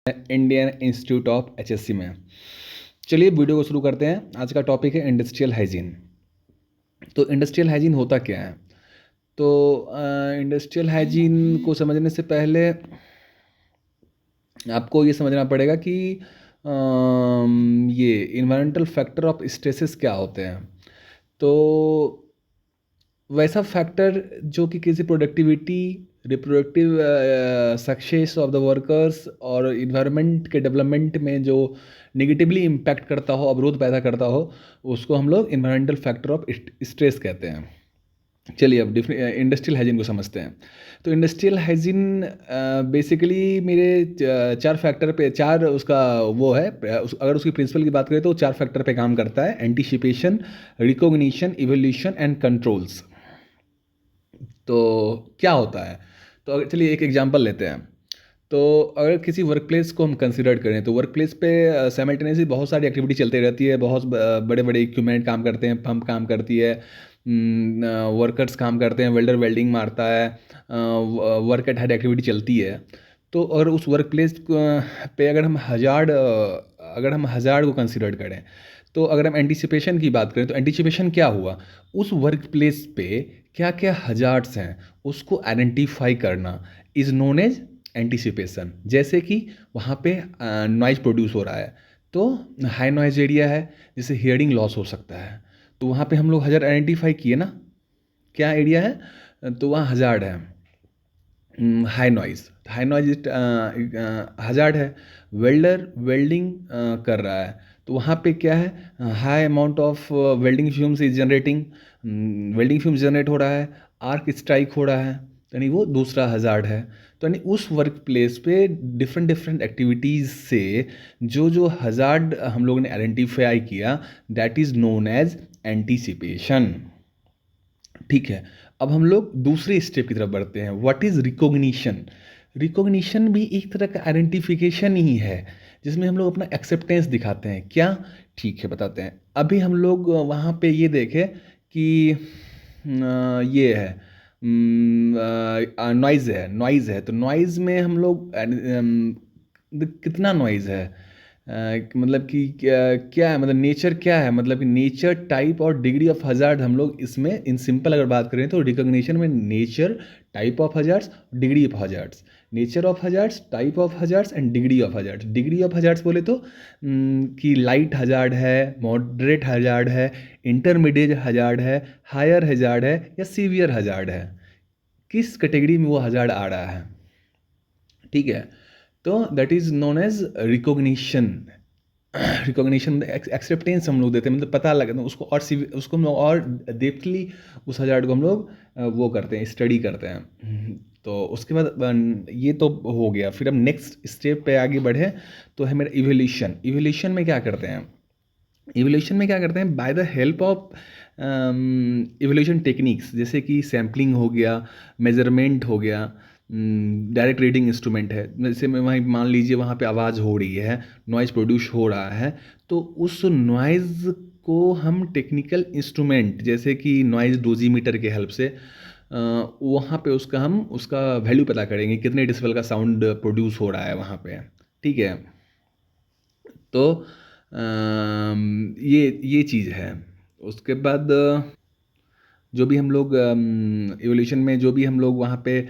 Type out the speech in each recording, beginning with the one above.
Indian institute of HSC में। चलिए video को शुरू करते हैं। आज का टॉपिक है इंडस्ट्रियल हाइजीन। तो इंडस्ट्रियल हाइजीन होता क्या है? तो इंडस्ट्रियल हाइजीन को समझने से पहले आपको ये समझना पड़ेगा कि ये इन्वायरमेंटल फैक्टर ऑफ स्ट्रेसेस क्या होते हैं। तो वैसा फैक्टर जो कि किसी productivity, reproductive success of the workers और इन्वायरमेंट के डेवलपमेंट में जो नेगेटिवली इम्पैक्ट करता हो, अवरोध पैदा करता हो, उसको हम लोग इन्वायरमेंटल फैक्टर ऑफ स्ट्रेस कहते हैं। चलिए अब इंडस्ट्रियल हाइजीन को समझते हैं। तो इंडस्ट्रियल हाइजीन बेसिकली मेरे चार फैक्टर पे, चार उसका वो है, अगर उसकी प्रिंसिपल की बात करें तो चार फैक्टर पे काम करता है: anticipation, recognition, evolution and controls. तो क्या होता है? तो अगर चलिए एक एग्जांपल लेते हैं। तो अगर किसी वर्क प्लेस को हम कंसिडर करें तो वर्क प्लेस पे साइमल्टेनियसली बहुत सारी एक्टिविटी चलती रहती है। बहुत बड़े बड़े इक्विपमेंट काम करते हैं, पंप काम करती है, वर्कर्स काम करते हैं, वेल्डर वेल्डिंग मारता है, वर्क एट हेड एक्टिविटी चलती है। तो अगर उस वर्क प्लेस पे अगर हम हज़ार्ड को कंसिडर करें, तो अगर हम एंटीसिपेशन की बात करें तो एंटीसिपेशन क्या हुआ? उस वर्क प्लेस पे क्या क्या हजार्ड्स हैं उसको आइडेंटिफाई करना इज़ नोन एज एंटीसिपेशन। जैसे कि वहाँ पे नॉइज़ प्रोड्यूस हो रहा है, तो हाई नॉइज़ एरिया है जिससे हियरिंग लॉस हो सकता है, तो वहाँ पे हम लोग हज़ार्ड आइडेंटिफाई किए ना, क्या एरिया है, तो वहाँ हज़ार्ड है, हाई नॉइज हज़ार्ड है। वेल्डर वेल्डिंग कर रहा है, तो वहाँ पे क्या है, high amount of welding fumes is generating, welding fumes generate हो रहा है, आर्क स्ट्राइक हो रहा है, यानी वो दूसरा हज़ार्ड है। तो यानी उस वर्क प्लेस पे डिफरेंट डिफरेंट एक्टिविटीज़ से जो जो हज़ार्ड हम लोगों ने आइडेंटिफाई किया, that is known as anticipation. ठीक है, अब हम लोग दूसरे स्टेप की तरफ बढ़ते हैं। What is recognition? रिकॉग्निशन भी एक तरह का आइडेंटिफिकेशन ही है, जिसमें हम लोग अपना एक्सेप्टेंस दिखाते हैं। क्या? ठीक है, बताते हैं। अभी हम लोग वहाँ पे ये देखें कि ये है, नॉइज़ है। तो नॉइज़ में हम लोग कितना नॉइज़ है, मतलब कि क्या है, मतलब नेचर क्या है, मतलब कि नेचर, टाइप और डिग्री ऑफ हज़ार्ड हम लोग इसमें इन सिंपल अगर बात करें तो रिकॉग्निशन में nature, type of hazards, degree of hazards. Nature of hazards, type of hazards and degree of hazards. Degree of hazards बोले तो कि लाइट हज़ार्ड है, मॉडरेट हज़ार्ड है, इंटरमीडिएट हज़ार्ड है, हायर हज़ार्ड है या सीवियर हज़ार्ड है, किस कैटेगरी में वो हज़ार्ड आ रहा है। ठीक है, तो that is known as recognition. Recognition acceptance हम लोग देते हैं, मतलब पता लगता है उसको, और उसको हम लोग और डेप्थली उस हज़ार्ड को हम लोग वो करते हैं, स्टडी करते हैं। तो उसके बाद ये तो हो गया। फिर हम नेक्स्ट स्टेप पे आगे बढ़े तो है मेरा इवोल्यूशन। इवोल्यूशन में क्या करते हैं? इवोल्यूशन में क्या करते हैं, by the help of evolution techniques, जैसे कि सैम्पलिंग हो गया, मेजरमेंट हो गया, डायरेक्ट रीडिंग इंस्ट्रूमेंट है। जैसे मैं वहीं मान लीजिए वहाँ पे आवाज़ हो रही है, नॉइज़ प्रोड्यूस हो रहा है, तो उस नॉइज़ को हम टेक्निकल इंस्ट्रूमेंट जैसे कि नॉइज़ डोजीमीटर के हेल्प से वहाँ पे उसका वैल्यू पता करेंगे, कितने डेसिबल का साउंड प्रोड्यूस हो रहा है वहाँ पे। ठीक है, तो ये चीज़ है। उसके बाद जो भी हम लोग इवोल्यूशन में जो भी हम लोग वहाँ पे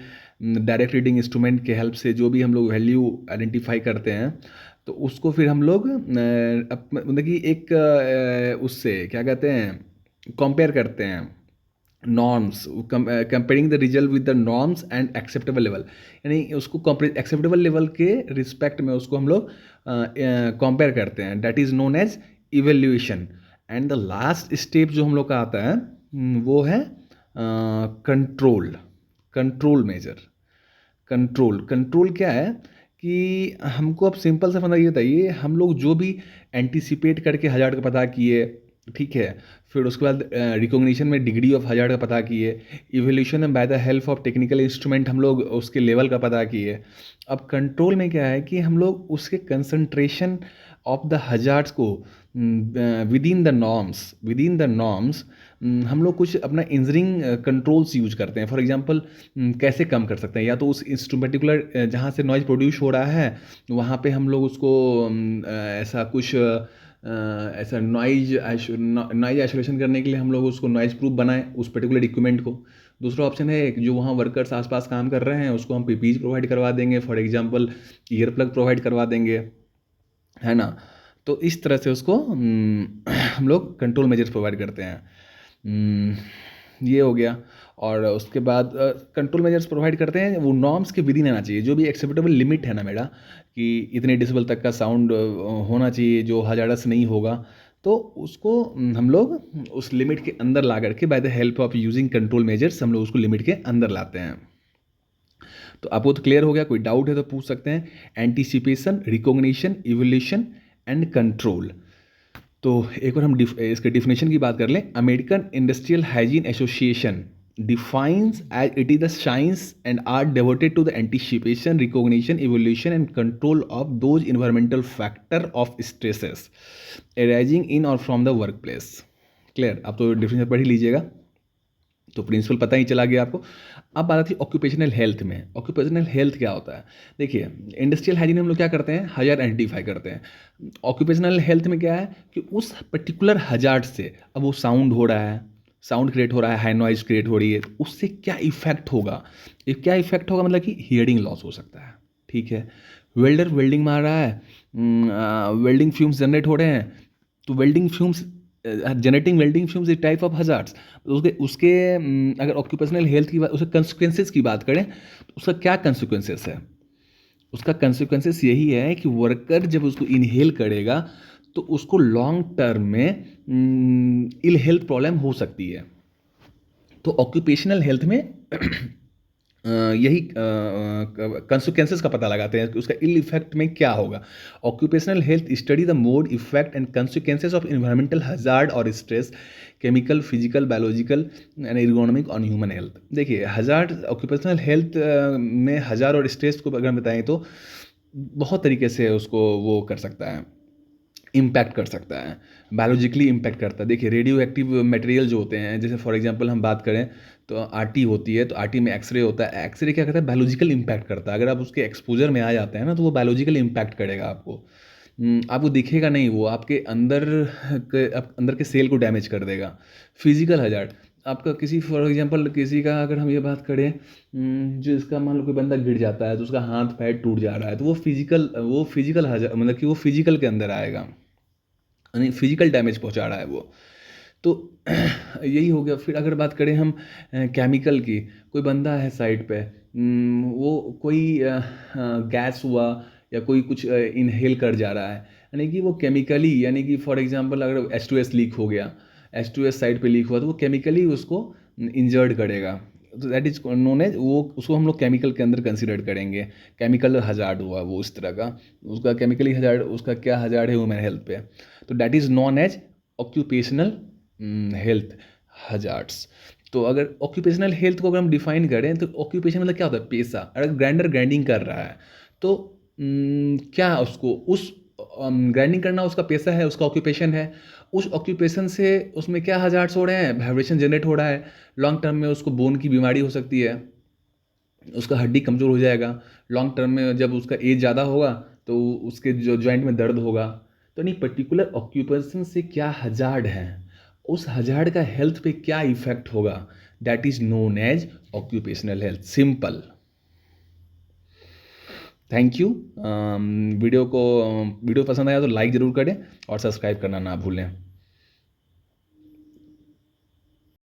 डायरेक्ट रीडिंग इंस्ट्रूमेंट के हेल्प से जो भी हम लोग वैल्यू आइडेंटिफाई करते हैं, तो उसको फिर हम लोग मतलब कि एक उससे क्या कहते हैं, कंपेयर करते हैं, norms, comparing the result with the norms and acceptable level, यानी उसको एक्सेप्टेबल लेवल के रिस्पेक्ट में उसको हम लोग कंपेयर करते हैं। That is known as evaluation. And the last step जो हम लोग का आता है वो है कंट्रोल। Control measure. कंट्रोल क्या है कि हमको अब सिंपल सा मतलब ये बताइए, हम लोग जो भी एंटीसिपेट करके हज़ार्ड का पता किए, ठीक है, फिर उसके बाद रिकॉग्निशन में डिग्री ऑफ हज़ार्ड का पता किए, इवोल्यूशन में by the help of technical instrument हम लोग उसके लेवल का पता किए। अब कंट्रोल में क्या है कि हम लोग उसके कंसंट्रेशन ऑफ द हज़ार्ड्स को विद इन द नॉर्म्स हम लोग कुछ अपना इंजरिंग कंट्रोल्स यूज करते हैं। फॉर एग्जांपल कैसे कम कर सकते हैं, या तो उस पर्टिकुलर जहाँ से नॉइज़ प्रोड्यूस हो रहा है वहाँ पे हम लोग उसको ऐसा कुछ ऐसा नॉइज आइसोलेशन करने के लिए हम लोग उसको नॉइज प्रूफ बनाएं उस पर्टिकुलर इक्विपमेंट को। दूसरा ऑप्शन है जो वहाँ वर्कर्स आसपास काम कर रहे हैं उसको हम पीपीज प्रोवाइड करवा देंगे, for example ear plug provide करवा देंगे, है ना। तो इस तरह से उसको हम लोग कंट्रोल मेजर्स प्रोवाइड करते हैं। ये हो गया। और उसके बाद कंट्रोल मेजर्स प्रोवाइड करते हैं, वो नॉर्म्स के विदिन आना चाहिए, जो भी एक्सेप्टेबल लिमिट है ना मेरा, कि इतने डेसिबल तक का साउंड होना चाहिए जो हजारस नहीं होगा, तो उसको हम लोग उस लिमिट के अंदर ला करके by the help of using control measures हम लोग उसको लिमिट के अंदर लाते हैं। तो आपको तो क्लियर हो गया, कोई डाउट है तो पूछ सकते हैं। Anticipation, recognition, evolution and control. तो एक बार हम इसके डिफिनेशन की बात कर लें। American industrial hygiene association defines as it is the science and art devoted to the anticipation, recognition, evaluation and control of those environmental factor of stresses arising in or from the workplace। Clear, आप तो definition पढ़ ही लीजिएगा, तो principal पता ही चला गया आपको। अब बात आती है ऑक्यूपेशनल हेल्थ में। ऑक्यूपेशनल हेल्थ क्या होता है? देखिए, इंडस्ट्रियल हाइजीन हम लोग क्या करते हैं, हजार्ड आइडेंटिफाई करते हैं। ऑक्यूपेशनल हेल्थ में क्या है कि उस पर्टिकुलर हजार्ड से, अब वो साउंड हो रहा है, साउंड क्रिएट हो रहा है, हाई नॉइज क्रिएट हो रही है, उससे क्या इफेक्ट होगा। क्या इफेक्ट होगा मतलब कि हियरिंग लॉस हो सकता है, ठीक है। वेल्डर वेल्डिंग मार रहा है, वेल्डिंग फ्यूम्स जनरेट हो रहे हैं, तो welding fumes generating welding fumes is type of hazards. उसके उसके अगर ऑक्यूपेशनल हेल्थ की बात, उसके कंसिक्वेंसेस की बात करें तो उसका क्या कंसिक्वेंसेस है? उसका कंसिक्वेंसेस यही है कि वर्कर जब उसको इनहेल करेगा तो उसको लॉन्ग टर्म में इल हेल्थ प्रॉब्लम हो सकती है। तो ऑक्यूपेशनल हेल्थ में यही कंसिक्वेंसेस का पता लगाते हैं कि उसका इल इफेक्ट में क्या होगा। Occupational health study the mode, effect and consequences of environmental hazard और stress, chemical, physical, biological and ergonomic on human health. देखिए, हजार्ड ऑक्यूपेशनल हेल्थ में हजार्ड और स्ट्रेस को अगर बताएं तो बहुत तरीके से उसको वो कर सकता है, इम्पैक्ट कर सकता है, बायोलॉजिकली इम्पैक्ट करता है। देखिए, रेडियो एक्टिव मटेरियल जो होते हैं, जैसे फॉर एग्जांपल हम बात करें तो आरटी होती है, तो आरटी में एक्सरे होता है। एक्सरे क्या करता है, बायोलॉजिकल इम्पैक्ट करता है। अगर आप उसके एक्सपोजर में आ जाते हैं ना तो वो बायोलॉजिकल इम्पैक्ट करेगा आपको। आपको दिखेगा नहीं, वो आपके अंदर के सेल को डैमेज कर देगा। फिजिकल हजार्ड, आपका किसी फॉर एग्जांपल किसी का अगर हम ये बात करें, जो इसका मान लो कोई बंदा गिर जाता है तो उसका हाथ पैर टूट जा रहा है, तो वो फिजिकल हजार्ड, मतलब कि वो फिजिकल के अंदर आएगा, यानी फिजिकल डैमेज पहुंचा रहा है वो। तो यही हो गया। फिर अगर बात करें हम केमिकल की, कोई बंदा है साइड पे, वो कोई गैस हुआ या कोई कुछ इनहेल कर जा रहा है, यानी कि वो केमिकली, यानी कि फॉर एग्जांपल अगर H2S लीक हो गया, H2S साइड पे लीक हुआ, तो वो केमिकली उसको इंजर्ड करेगा। तो दैट इज नोन एज, वो उसको हम लोग केमिकल के अंदर कंसिडर करेंगे। केमिकल हजार्ड हुआ वो इस तरह का, उसका केमिकली हजार्ड, उसका क्या हजार्ड है ह्यूमन हेल्थ पे, तो that is known as occupational health hazards. तो अगर ऑक्यूपेशनल हेल्थ को अगर हम डिफाइन करें तो ऑक्यूपेशन मतलब क्या होता है, पेशा। अगर ग्राइंडर ग्राइंडिंग कर रहा है तो क्या उसको उस ग्राइंडिंग करना उसका पेशा है, उसका ऑक्यूपेशन है। उस ऑक्यूपेशन से उसमें क्या हजार्ड्स हो रहे हैं, वाइब्रेशन जनरेट हो रहा है। लॉन्ग टर्म में उसको बोन की बीमारी हो सकती है, उसका हड्डी कमज़ोर हो जाएगा। लॉन्ग टर्म में जब उसका एज ज़्यादा होगा तो उसके जो जॉइंट में दर्द होगा। तो नहीं, पर्टिकुलर ऑक्यूपेशन से क्या हजार्ड है, उस हजार्ड का हेल्थ पे क्या इफेक्ट होगा, that is known as occupational health. Simple. Thank you. Video पसंद आया तो लाइक ज़रूर करें और सब्सक्राइब करना ना भूलें।